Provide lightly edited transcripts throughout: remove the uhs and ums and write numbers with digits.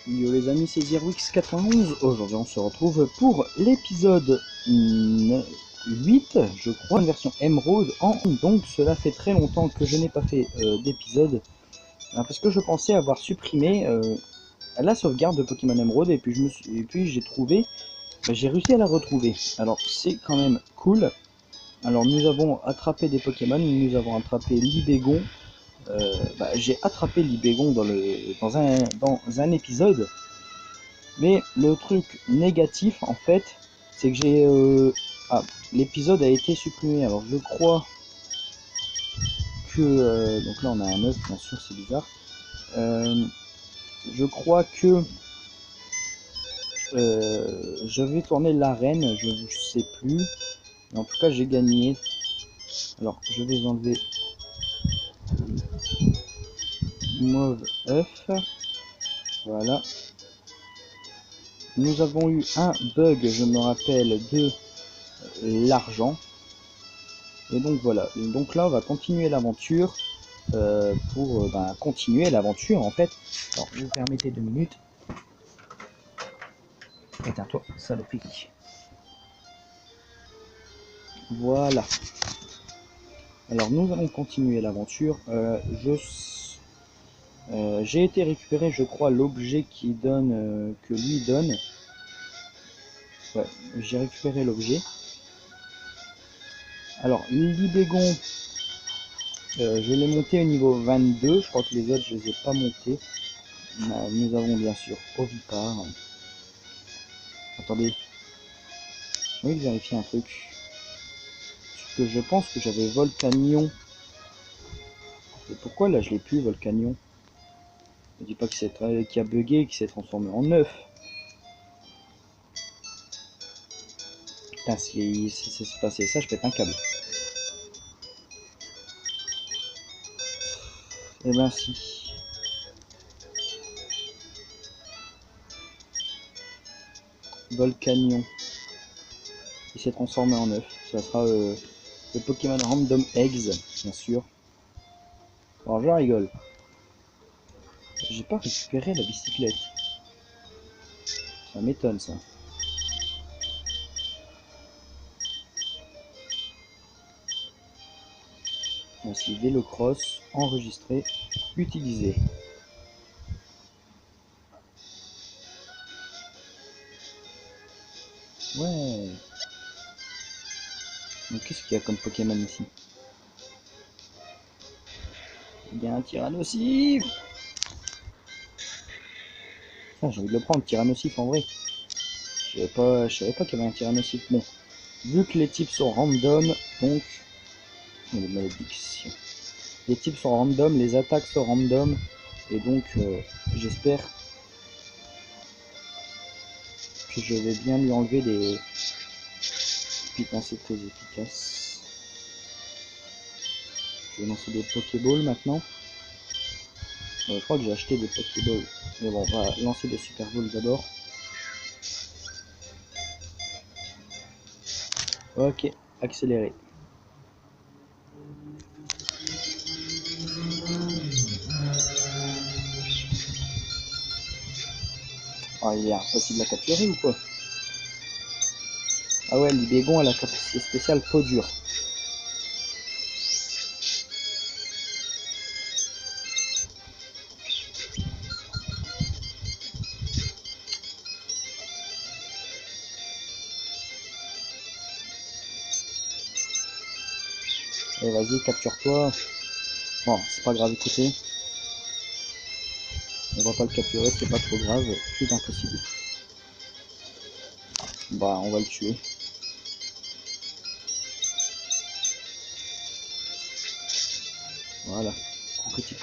Yo les amis, c'est Zerwix91. Aujourd'hui on se retrouve pour l'épisode 8, je crois, une version Emerald donc cela fait très longtemps que je n'ai pas fait d'épisode, parce que je pensais avoir supprimé la sauvegarde de Pokémon Emerald, et puis j'ai trouvé, j'ai réussi à la retrouver. Alors c'est quand même cool. Alors nous avons attrapé des Pokémon, nous avons attrapé Libégon. J'ai attrapé Libégon dans un épisode, mais le truc négatif en fait, c'est que l'épisode a été supprimé. Alors je crois que donc là on a un œuf, bien sûr, c'est bizarre. Je crois que je vais tourner l'arène, je sais plus, mais en tout cas j'ai gagné. Alors je vais enlever mauve œuf, voilà. Nous avons eu un bug, je me rappelle, de l'argent. Et donc voilà, donc là on va continuer l'aventure pour continuer l'aventure en fait. Alors vous permettez 2 minutes. Éteins-toi, saloperie. Voilà. Alors nous allons continuer l'aventure. J'ai été récupérer, je crois, l'objet qui donne, que lui donne. Ouais, j'ai récupéré l'objet. Alors Libégon, je l'ai monté au niveau 22. Je crois que les autres je les ai pas montés. Nous avons bien sûr Ovipar. Attendez, j'ai envie de vérifier un truc. Parce que je pense que j'avais Volcanion. Et pourquoi là je l'ai plus, Volcanion? Ne dis pas que c'est qui a bugué et qui s'est transformé en œuf. Putain, si c'est passé ça, je pète un câble. Et ben si. Volcanion. Il s'est transformé en œuf. Ça sera le Pokémon Random Eggs, bien sûr. Alors je rigole. J'ai pas récupéré la bicyclette. Ça m'étonne ça. Voici Vélocross, enregistré, utilisé. Ouais. Donc qu'est-ce qu'il y a comme Pokémon ici? Il y a un Tyrannosif. Ah, j'ai envie de le prendre, Tyrannosif en vrai. Je savais pas qu'il y avait un Tyrannosif. Bon, vu que les types sont random, donc les malédictions. Les types sont random, les attaques sont random, et donc j'espère que je vais bien lui enlever les. Putain, c'est très efficace. Je vais lancer des Pokéballs maintenant. Je crois que j'ai acheté des Pokéballs, mais bon, on va lancer des Super Balls d'abord. Ok, accéléré. Ah, il est impossible à capturer ou quoi? Ah ouais, Libégon a la capacité spéciale peau dure. Et vas-y, capture-toi. Bon, c'est pas grave, écoutez. On va pas le capturer, c'est pas trop grave, tout impossible. Bah, on va le tuer. Voilà, critique.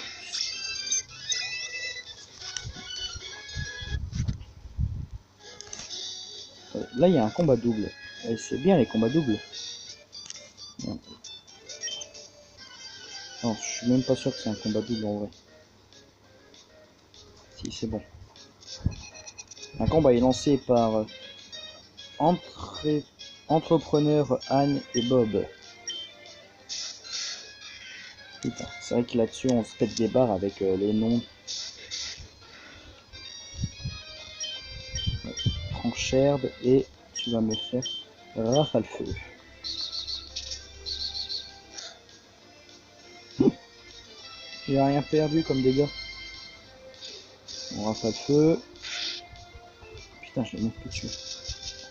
Là, il y a un combat double. C'est bien les combats doubles. Non. Non, je suis même pas sûr que c'est un combat double en vrai. Si, c'est bon. Un combat est lancé par Entrepreneur Anne et Bob. Putain, c'est vrai que là-dessus on se pète des barres avec les noms. Trancherbe et tu vas me faire rafale feu. J'ai rien perdu comme dégâts. On rafale feu. Putain, je l'ai même plus tué.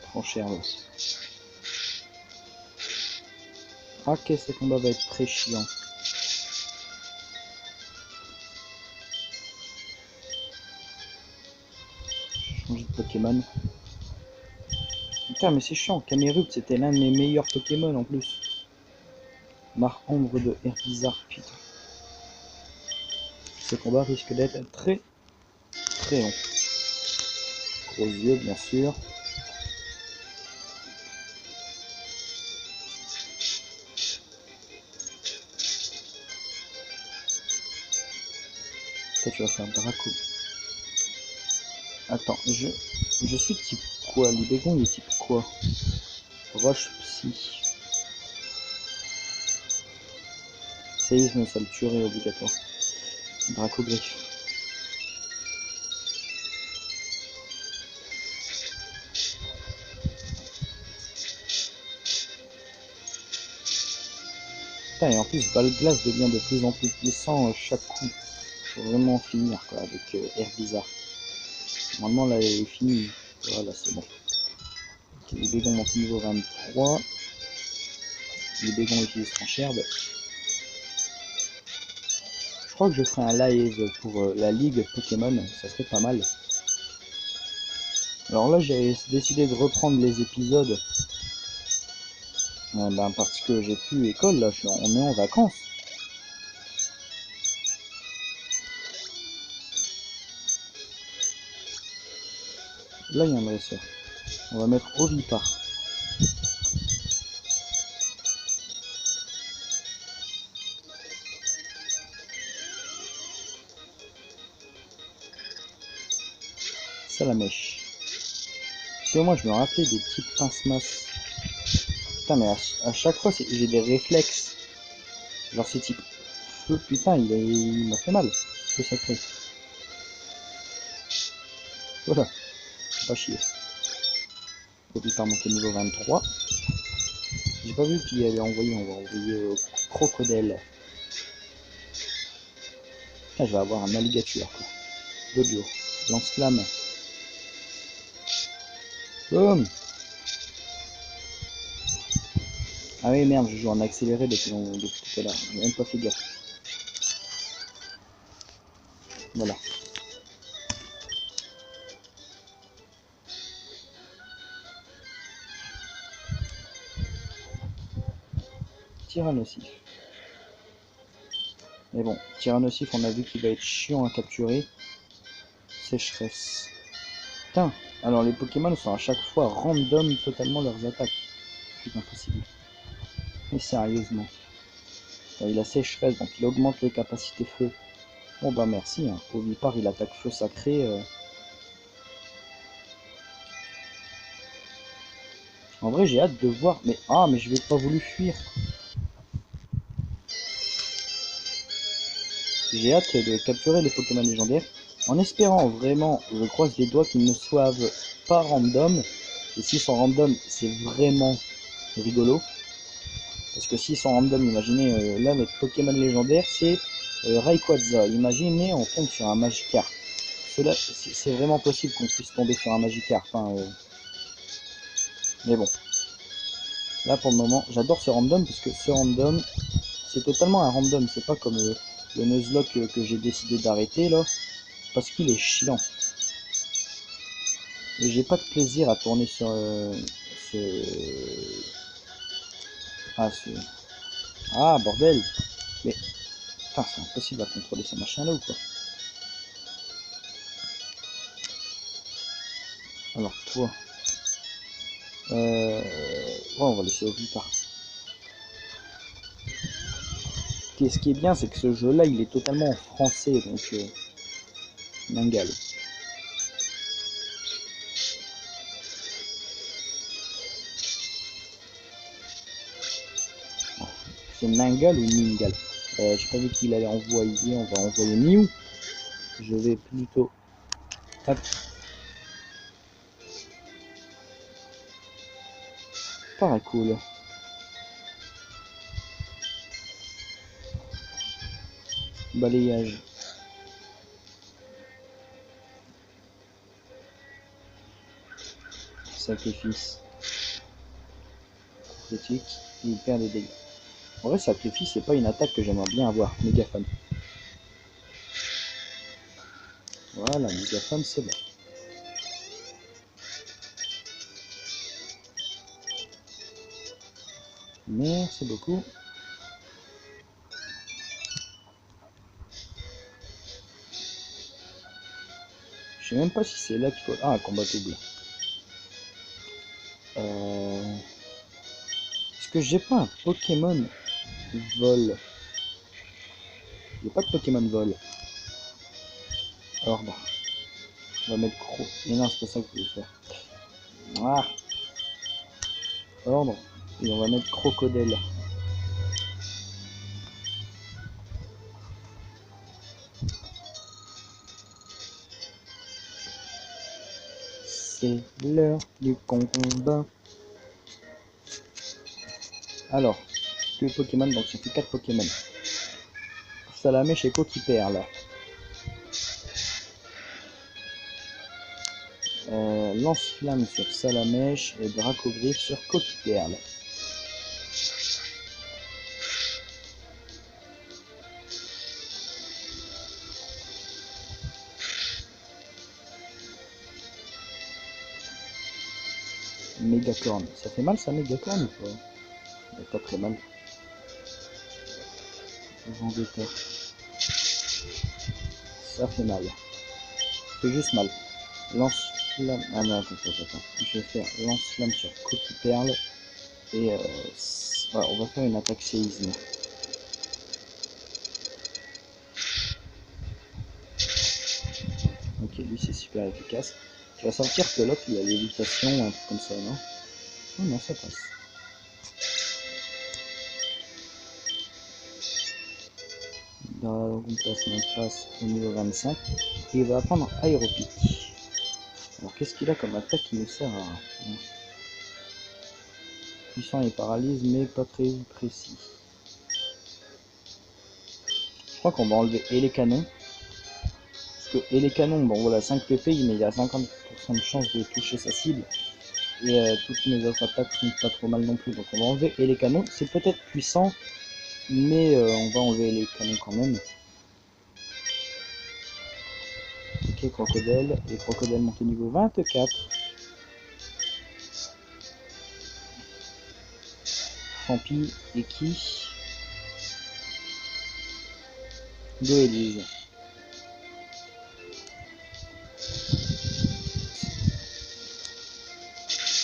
Trancherbe. Ok, ce combat va être très chiant. Changer de Pokémon. Putain, mais c'est chiant. Camerupt, c'était l'un de mes meilleurs Pokémon en plus. Marc-Ombre de Herbizarre, putain. Ce combat risque d'être très long. Gros yeux, bien sûr. Toi, tu vas faire Draco. Attends, je suis type quoi? Libégon, il est type quoi? Roche Psy. Séisme, ça le tuerait obligatoire. Draco Griffe. Putain, et en plus, Balle Glace devient de plus en plus puissant chaque coup. Faut vraiment finir quoi avec Herbizarre. Normalement là il est fini. Voilà, c'est bon. Okay, les bégons montent niveau 23. Les bégons utilisent Trancherbe. Je crois que je ferai un live pour la ligue Pokémon, ça serait pas mal. Alors là j'ai décidé de reprendre les épisodes parce que j'ai plus école là, on est en vacances. Là il y a un dresseur. On va mettre Ovipar. Salamèche. Si au moins je me rappelais des types pince-masse. Putain mais à chaque fois j'ai des réflexes. Genre c'est type feu, putain il m'a fait mal. Feu sacré. Voilà. Pas chier. Ovipar monté niveau 23. J'ai pas vu qui avait envoyé, on va envoyer Crocodile. Là je vais avoir un alligator quoi. Dodio. Lance-flamme. Boum. Ah oui merde, je joue en accéléré depuis tout à l'heure. J'ai même pas fait gaffe. Voilà. Tyrannosif. Mais bon, Tyrannosif on a vu qu'il va être chiant à capturer. Sécheresse. Putain, alors les Pokémon sont à chaque fois random totalement leurs attaques. C'est impossible. Mais sérieusement. Il a sécheresse, donc il augmente les capacités feu. Bon bah merci, hein. Ovipar il attaque feu sacré. En vrai j'ai hâte de voir, mais mais je vais pas voulu fuir. J'ai hâte de capturer les Pokémon légendaires, en espérant vraiment, je croise les doigts qu'ils ne soient pas random. Et s'ils sont random, c'est vraiment rigolo. Parce que s'ils sont random, imaginez, là notre Pokémon légendaire c'est Rayquaza. Imaginez, on tombe sur un Magikarp. Cela, c'est vraiment possible qu'on puisse tomber sur un Magikarp. Hein, mais bon. Là pour le moment, j'adore ce random parce que ce random, c'est totalement un random. C'est pas comme le Nuzlocke que j'ai décidé d'arrêter là. Parce qu'il est chiant. Et j'ai pas de plaisir à tourner sur Ah bordel. Mais putain c'est impossible à contrôler ces machins là ou quoi. Alors toi. On va laisser Ovipar. Ce qui est bien c'est que ce jeu là il est totalement en français donc Ningal. C'est Ningal ou Ningal. J'ai pas vu qu'il allait envoyer, on va envoyer Mew. Je vais plutôt... Hop. Paraît cool. Balayage. Sacrifice. Critique. Et il perd des dégâts. En vrai, sacrifice, c'est pas une attaque que j'aimerais bien avoir. Mégaphone. Voilà, mégaphone, c'est bon. Merci beaucoup. Je sais même pas si c'est là qu'il faut... Ah, combat double. Est-ce que j'ai pas un Pokémon vol? Il n'y a pas de Pokémon vol. Ordre. On va mettre Cro. Mais non, c'est pas ça que je voulais faire. Ah. Ordre. Et on va mettre Crocodile. C'est l'heure du combat. Alors, tous les Pokémon, donc ça fait 4 Pokémon. Salamèche et Coquille-Perle. Lance-flamme sur Salamèche et Dracogriffe sur Coquille-Perle. Mégacorne. Ça fait mal ça, Mégacorne ou pas? Pas très mal. Vendetta. Ça fait mal. Ça fait juste mal. Lance-flamme. Ah non, attends. Je vais faire lance-flamme sur Coquille-Perle. Et voilà, on va faire une attaque séisme. Ok, lui c'est super efficace. Tu vas sentir que l'autre il a l'évitation, un truc comme ça, non? Oh non, ça passe. Dragon placement passe au niveau 25. Et il va apprendre Aéropic. Alors qu'est-ce qu'il a comme attaque qui nous sert à rien? Puissant et paralyse, mais pas très précis. Je crois qu'on va enlever et les canons. Parce que et les canons, bon voilà, 5 PP, mais il y a 50% de chance de toucher sa cible. Et toutes mes autres attaques sont pas trop mal non plus. Donc on va enlever et les canons. C'est peut-être puissant, mais on va enlever les canons quand même. Ok, Crocodile. Et Crocodile monte au niveau 24. Fampi et qui Goélise.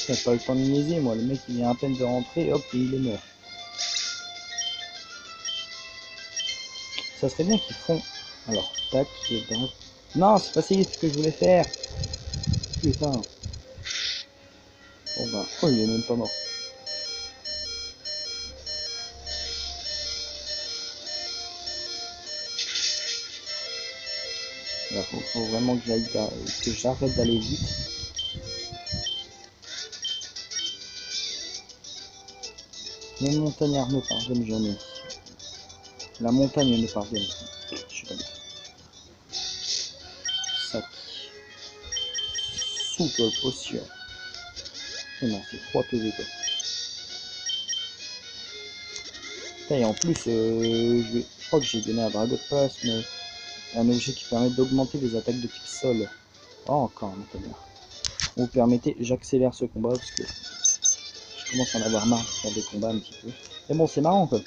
J'ai pas le temps de niaiser, moi. Le mec il vient à peine de rentrer, hop, et il est mort. Ça serait bien qu'ils font. Alors, tac, et dans... Non, c'est pas ce que je voulais faire. Putain. Bon bah, oh, il est même pas mort. Là, faut vraiment que j'aille, que j'arrête d'aller vite. Les montagnards ne parviennent jamais. La montagne ne parvient jamais. Sac. Souple potion. Oh non, c'est 3 PV quoi. Et en plus, je crois que j'ai donné à Dragopass, mais un objet qui permet d'augmenter les attaques de type sol. Oh, encore un montagnard. Vous permettez, j'accélère ce combat parce que je commence à en avoir marre de faire des combats un petit peu. Mais bon, c'est marrant quoi.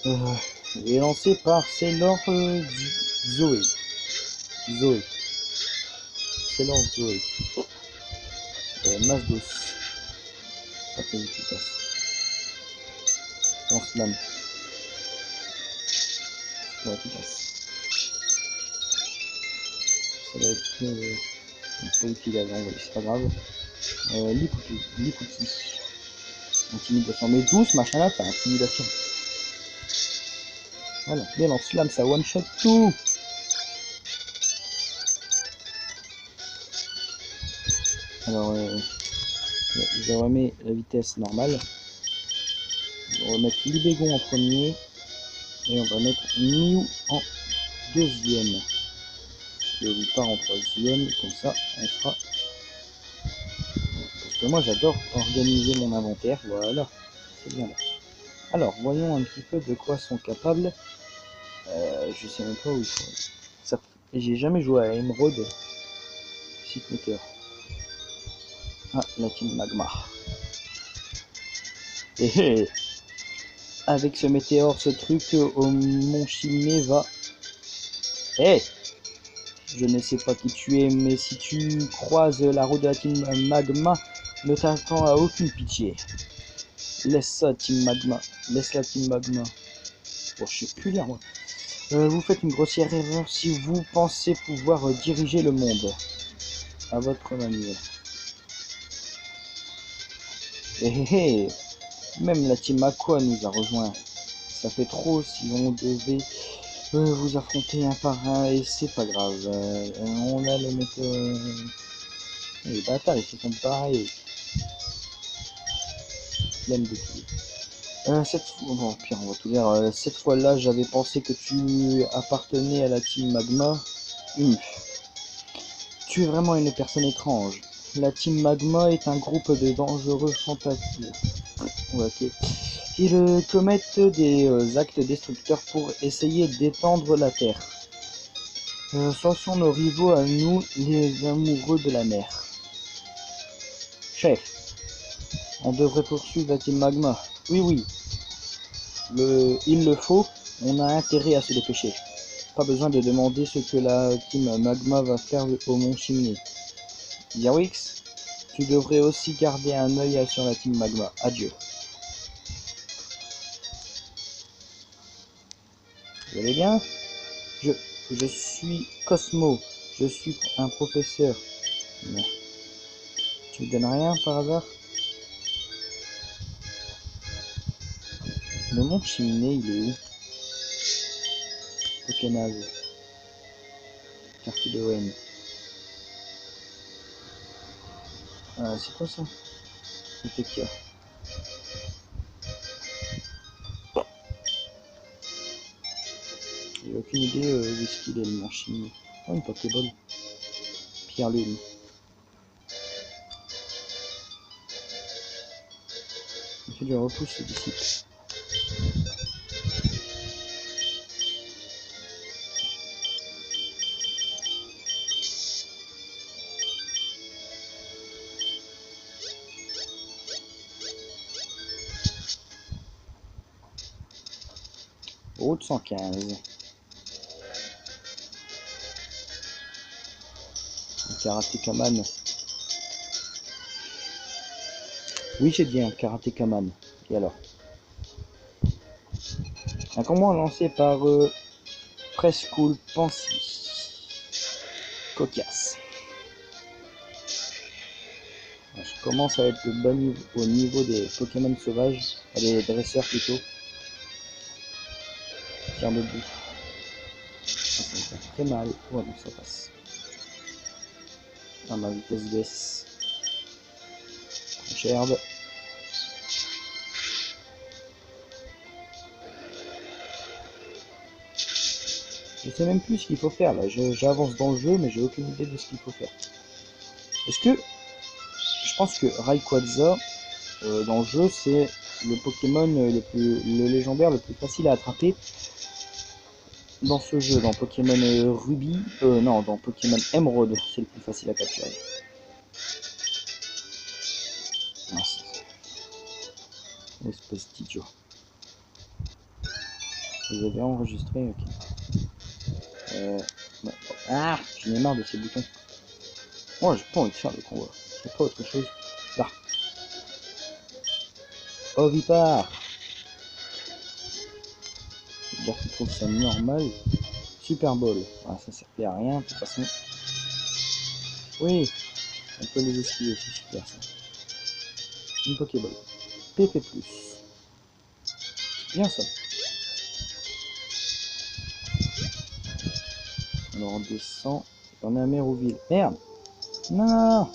Il est lancé par Sailor Zoé. Zoé. Sailor Zoé. Masse d'os. Pas très efficace. Lance-flamme. Pas efficace. Ça va être un peu utile avant, oui, c'est pas grave. Likuti. Intimidation. Mais douce, machin là, t'as intimidation. Voilà, bien lance-flamme, ça one-shot tout. Alors, Je remets la vitesse normale. On va mettre Libégon en premier. Et on va mettre Miu en deuxième. Le Vipar en troisième. Comme ça, on sera... Parce que moi, j'adore organiser mon inventaire. Voilà. C'est bien là. Alors, voyons un petit peu de quoi sont capables. Je sais même pas où ils sont. Ça... J'ai jamais joué à Emerald. Site Météor. Ah, la team Magma. Et avec ce météore, ce truc au Mont Chimay va... Je ne sais pas qui tu es, mais si tu croises la route de la team Magma, ne t'attends à aucune pitié. Laisse ça, team Magma. Laisse la team Magma. Bon, je sais plus lire, moi. Vous faites une grossière erreur si vous pensez pouvoir diriger le monde. À votre manière. Même la team Aqua nous a rejoint. Ça fait trop si on devait vous affronter un par un et c'est pas grave. On a le météo. Les bâtards ils se font pareil. Flemme de tuer. Cette fois, bon, pire, on va tout dire. Cette fois-là, j'avais pensé que tu appartenais à la team Magma. Tu es vraiment une personne étrange. La team Magma est un groupe de dangereux fantastiques. Ok. Ils commettent des actes destructeurs pour essayer d'étendre la Terre. Ce sont nos rivaux à nous, les amoureux de la mer. Chef, on devrait poursuivre la team Magma. Oui. Il le faut, on a intérêt à se dépêcher. Pas besoin de demander ce que la team Magma va faire au Mont Chimney. Yarwix, tu devrais aussi garder un œil sur la team Magma. Adieu. Vous allez bien? Je suis Cosmo. Je suis un professeur. Non. Tu me donnes rien par hasard? Le Mont Chimney, il est où? Pokénaz. Carte de Wayne. C'est quoi ça? C'était qui? J'ai aucune idée où est-ce qu'il est le Mont Chimney. Oh, une Pokéball. Pierre Lune. Il fait du repousse d'ici. Route 115. Karatekaman. Oui, j'ai dit un Karatekaman. Et alors? Un combat lancé par Preschool Pansy. Cocasse. Je commence à être le bas niveau, au niveau des Pokémon sauvages. Des dresseurs plutôt. Tiens debout. Ça me fait très mal. Ouais, bon, ça passe. Ah, ma vitesse baisse. Gerbe. Je sais même plus ce qu'il faut faire là. J'avance dans le jeu, mais j'ai aucune idée de ce qu'il faut faire. Est-ce que je pense que Rayquaza dans le jeu c'est le Pokémon le légendaire le plus facile à attraper dans ce jeu. Dans Pokémon Ruby, non, dans Pokémon Emerald, c'est le plus facile à capturer. Merci. Espèce d'idiot. Vous avez enregistré, ok. Ouais. Ah, j'en ai marre de ces boutons. Moi, j'ai pas envie de faire le combat. Je fais pas autre chose. Là. Oh, Vipar. C'est-à-dire qu'il trouve ça normal. Super Ball. Ah, ça servait à rien, de toute façon. Oui, on peut les esquiver, c'est super ça. Une Pokéball. PP+. Bien ça. Alors on descend. On est à Mérouville. Merde. Non.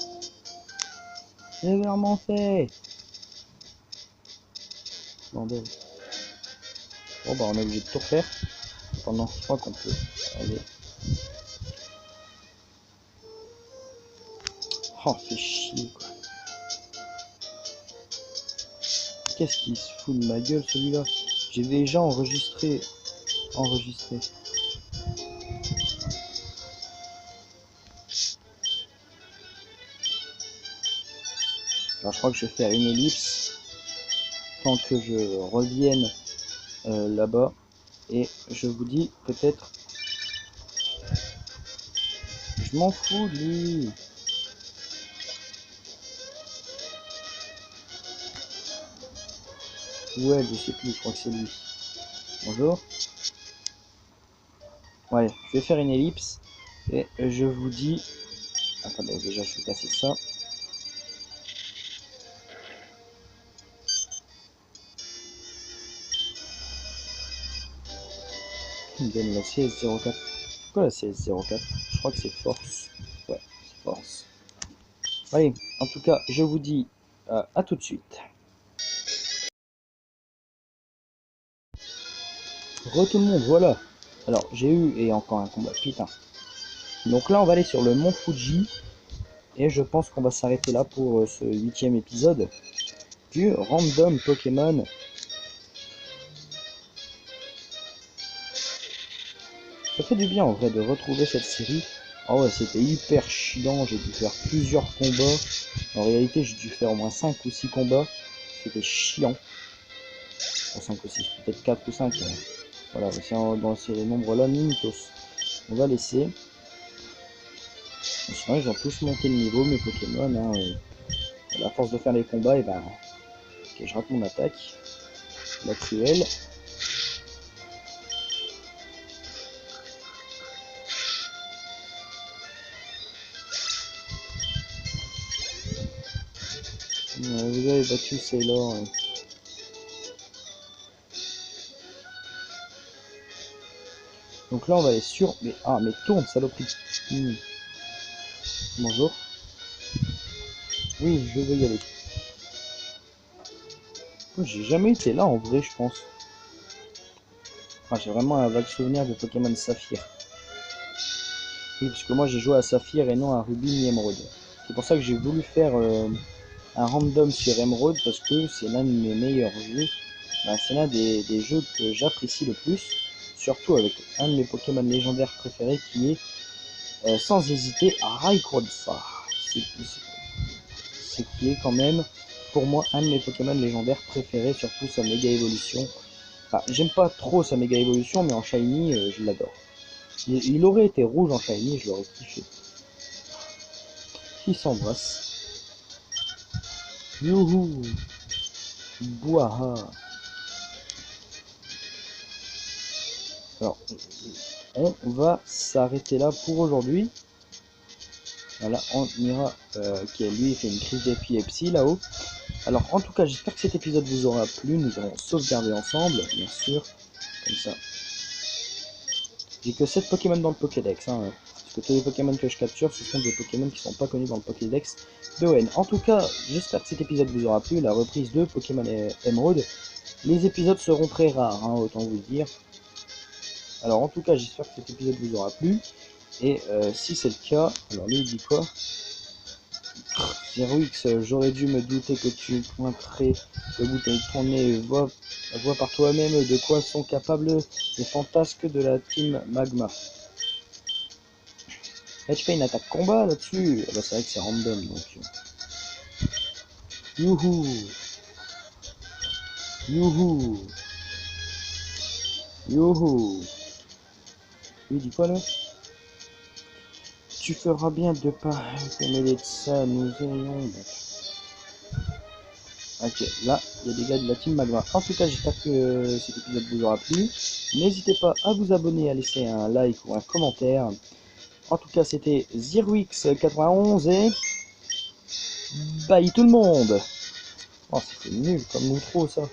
Sévèrement fait. Bordel. Bon bah on est obligé de tout refaire. Pendant je crois qu'on peut. Allez. Oh fait chier quoi. Qu'est-ce qu'il se fout de ma gueule celui-là? J'ai déjà enregistré. Alors je crois que je vais faire une ellipse tant que je revienne là-bas. Et je vous dis peut-être... Je m'en fous de lui. Ouais, je sais plus, je crois que c'est lui. Bonjour. Ouais, je vais faire une ellipse. Et je vous dis... Attendez, déjà je vais casser ça. Il me donne la CS04. Pourquoi la CS04? Je crois que c'est force. Ouais, c'est force. Allez, en tout cas, je vous dis à tout de suite. Tout le monde, voilà. Alors, j'ai eu, et encore un combat, putain. Donc là, on va aller sur le mont Fuji. Et je pense qu'on va s'arrêter là pour ce 8e épisode du Random Pokémon. Ça fait du bien en vrai de retrouver cette série. Oh ouais, c'était hyper chiant, j'ai dû faire plusieurs combats. En réalité, j'ai dû faire au moins 5 ou 6 combats. C'était chiant. Enfin, 5 ou 6, peut-être 4 ou 5. Hein. Voilà, dans ces nombres-là, Mimitos. On va laisser. Sinon, ils ont tous monté le niveau, mes Pokémon. Hein, et à force de faire les combats, et ben, ok, je rate mon attaque. La cruelle. Vous avez battu Sailor. Hein. Donc là, on va aller sur... Mais, ah, mais tourne, saloperie. Bonjour. Oui, je veux y aller. J'ai jamais été là en vrai, je pense. Enfin, j'ai vraiment un vague souvenir de Pokémon Saphir. Oui, parce que moi j'ai joué à Saphir et non à Ruby ni Emerald. C'est pour ça que j'ai voulu faire un random sur Emerald parce que c'est l'un de mes meilleurs jeux. Ben, c'est l'un des jeux que j'apprécie le plus. Surtout avec un de mes Pokémon légendaires préférés qui est sans hésiter Rayquaza. C'est qui est quand même pour moi un de mes Pokémon légendaires préférés, surtout sa méga évolution. Enfin, j'aime pas trop sa méga évolution, mais en shiny, je l'adore. Il aurait été rouge en shiny, je l'aurais kiffé. Qui s'embrasse. Youhou. Bouaha. Alors, on va s'arrêter là pour aujourd'hui. Voilà, on ira. Qui lui fait une crise d'épilepsie là-haut. Alors, en tout cas, j'espère que cet épisode vous aura plu. Nous allons sauvegarder ensemble, bien sûr. Comme ça. J'ai que 7 Pokémon dans le Pokédex. Hein, parce que tous les Pokémon que je capture, ce sont des Pokémon qui sont pas connus dans le Pokédex de ON. En tout cas, j'espère que cet épisode vous aura plu. La reprise de Pokémon Emerald. Les épisodes seront très rares, hein, autant vous le dire. Alors, en tout cas, j'espère que cet épisode vous aura plu. Et si c'est le cas, alors lui il dit quoi? Zerwix, j'aurais dû me douter que tu pointerais le bout de ton nez et vois par toi-même de quoi sont capables les fantasques de la team Magma. Là tu fais une attaque combat là-dessus. Ah bah c'est vrai que c'est random donc. Youhou. Youhou. Youhou. Lui dit quoi là? Tu feras bien de pas te mêler de ça, nous irions. Ok, là, il y a des gars de la team Magma. En tout cas, j'espère que cet épisode vous aura plu. N'hésitez pas à vous abonner, à laisser un like ou un commentaire. En tout cas, c'était Zerwix91 et... Bye tout le monde. Oh, c'était nul comme outro ça.